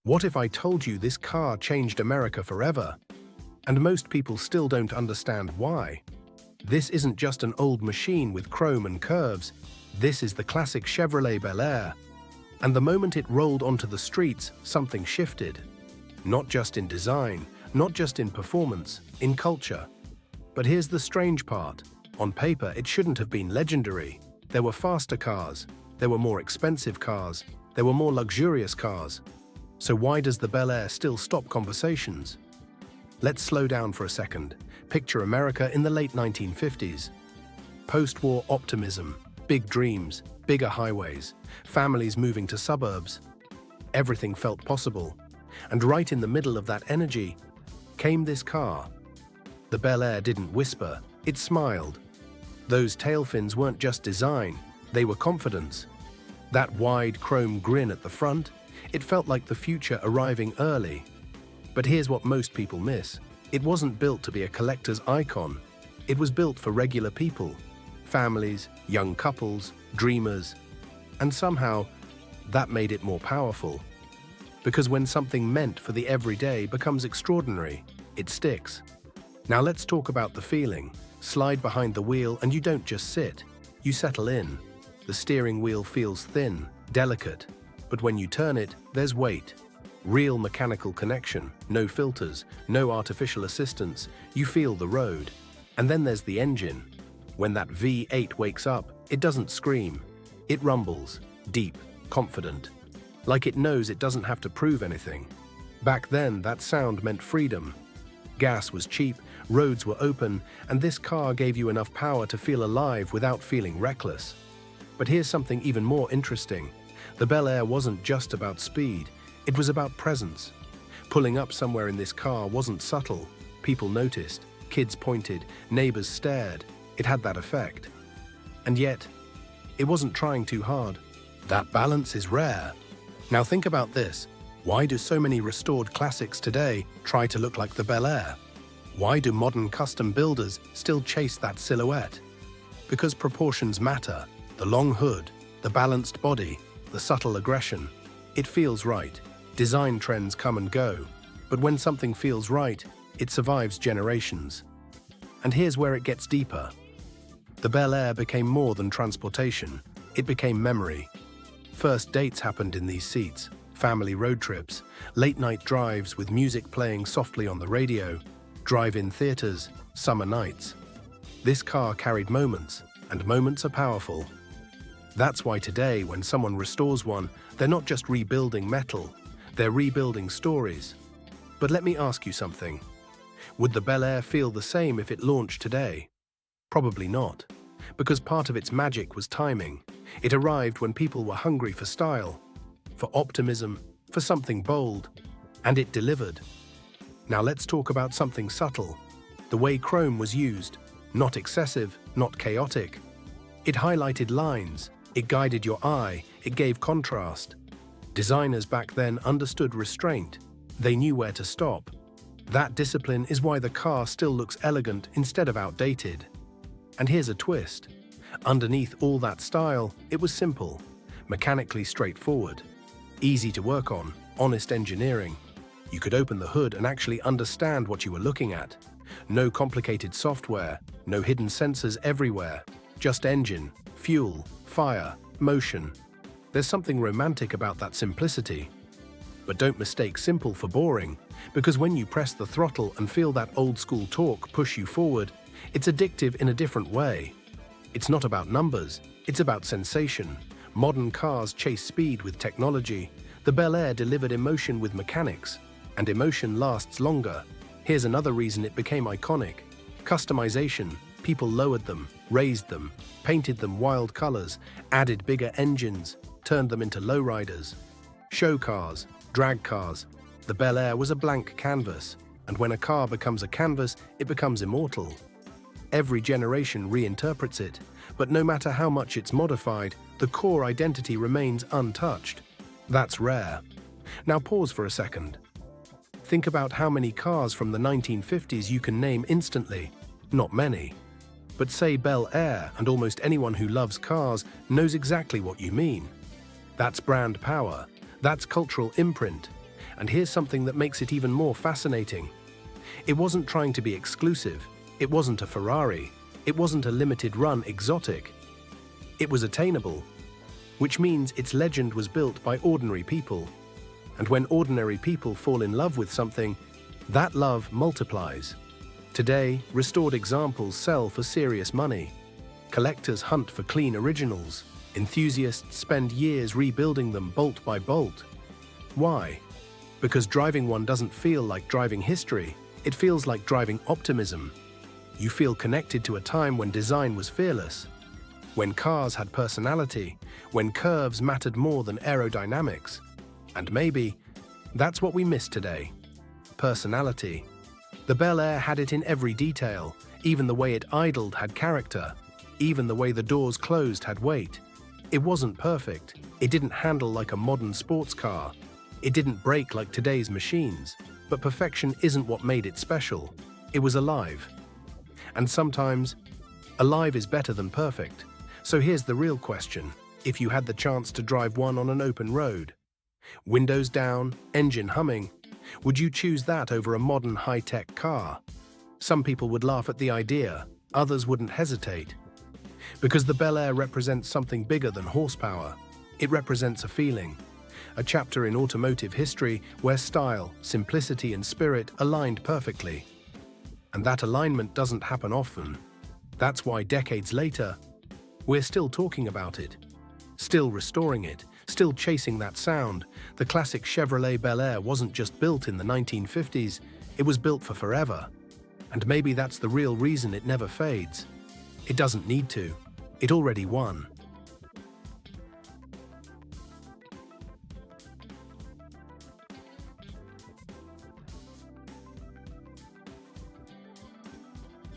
What if I told you this car changed America forever? And most people still don't understand why. This isn't just an old machine with chrome and curves. This is the classic Chevrolet Bel Air. And the moment it rolled onto the streets, something shifted. Not just in design, not just in performance, in culture. But here's the strange part. On paper, it shouldn't have been legendary. There were faster cars. There were more expensive cars. There were more luxurious cars. So why does the Bel Air still stop conversations? Let's slow down for a second. Picture America in the late 1950s. Post-war optimism, big dreams, bigger highways, families moving to suburbs. Everything felt possible. And right in the middle of that energy came this car. The Bel Air didn't whisper, it smiled. Those tail fins weren't just design, they were confidence. That wide chrome grin at the front, it felt like the future arriving early. But here's what most people miss. It wasn't built to be a collector's icon. It was built for regular people, families, young couples, dreamers. And somehow, that made it more powerful. Because when something meant for the everyday becomes extraordinary, it sticks. Now let's talk about the feeling. Slide behind the wheel and you don't just sit, you settle in. The steering wheel feels thin, delicate, but when you turn it, there's weight. Real mechanical connection, no filters, no artificial assistance, you feel the road. And then there's the engine. When that V8 wakes up, it doesn't scream. It rumbles, deep, confident. Like it knows it doesn't have to prove anything. Back then, that sound meant freedom. Gas was cheap, roads were open, and this car gave you enough power to feel alive without feeling reckless. But here's something even more interesting. The Bel Air wasn't just about speed, it was about presence. Pulling up somewhere in this car wasn't subtle. People noticed, kids pointed, neighbors stared. It had that effect. And yet, it wasn't trying too hard. That balance is rare. Now think about this. Why do so many restored classics today try to look like the Bel Air? Why do modern custom builders still chase that silhouette? Because proportions matter. The long hood, the balanced body, the subtle aggression. It feels right. Design trends come and go. But when something feels right, it survives generations. And here's where it gets deeper. The Bel Air became more than transportation. It became memory. First dates happened in these seats. Family road trips, late-night drives with music playing softly on the radio, drive-in theaters, summer nights. This car carried moments, and moments are powerful. That's why today, when someone restores one, they're not just rebuilding metal, they're rebuilding stories. But let me ask you something. Would the Bel Air feel the same if it launched today? Probably not, because part of its magic was timing. It arrived when people were hungry for style, for optimism, for something bold, and it delivered. Now let's talk about something subtle. The way chrome was used, not excessive, not chaotic. It highlighted lines, it guided your eye, it gave contrast. Designers back then understood restraint. They knew where to stop. That discipline is why the car still looks elegant instead of outdated. And here's a twist. Underneath all that style, it was simple, mechanically straightforward. Easy to work on, honest engineering. You could open the hood and actually understand what you were looking at. No complicated software, no hidden sensors everywhere. Just engine, fuel, fire, motion. There's something romantic about that simplicity. But don't mistake simple for boring, because when you press the throttle and feel that old-school torque push you forward, it's addictive in a different way. It's not about numbers, it's about sensation. Modern cars chase speed with technology. The Bel Air delivered emotion with mechanics, and emotion lasts longer. Here's another reason it became iconic. Customization. People lowered them, raised them, painted them wild colors, added bigger engines, turned them into lowriders. Show cars, drag cars. The Bel Air was a blank canvas, and when a car becomes a canvas, it becomes immortal. Every generation reinterprets it, but no matter how much it's modified, the core identity remains untouched. That's rare. Now pause for a second. Think about how many cars from the 1950s you can name instantly. Not many. But say Bel Air, and almost anyone who loves cars knows exactly what you mean. That's brand power. That's cultural imprint. And here's something that makes it even more fascinating. It wasn't trying to be exclusive. It wasn't a Ferrari. It wasn't a limited-run exotic. It was attainable, which means its legend was built by ordinary people. And when ordinary people fall in love with something, that love multiplies. Today, restored examples sell for serious money. Collectors hunt for clean originals. Enthusiasts spend years rebuilding them bolt by bolt. Why? Because driving one doesn't feel like driving history. It feels like driving optimism. You feel connected to a time when design was fearless, when cars had personality, when curves mattered more than aerodynamics. And maybe that's what we miss today. Personality. The Bel Air had it in every detail. Even the way it idled had character. Even the way the doors closed had weight. It wasn't perfect. It didn't handle like a modern sports car. It didn't brake like today's machines. But perfection isn't what made it special. It was alive. And sometimes, alive is better than perfect. So here's the real question. If you had the chance to drive one on an open road, windows down, engine humming, would you choose that over a modern high-tech car? Some people would laugh at the idea. Others wouldn't hesitate. Because the Bel Air represents something bigger than horsepower. It represents a feeling. A chapter in automotive history where style, simplicity, and spirit aligned perfectly. And that alignment doesn't happen often. That's why decades later, we're still talking about it, still restoring it, still chasing that sound. The classic Chevrolet Bel Air wasn't just built in the 1950s, it was built for forever. And maybe that's the real reason it never fades. It doesn't need to. It already won.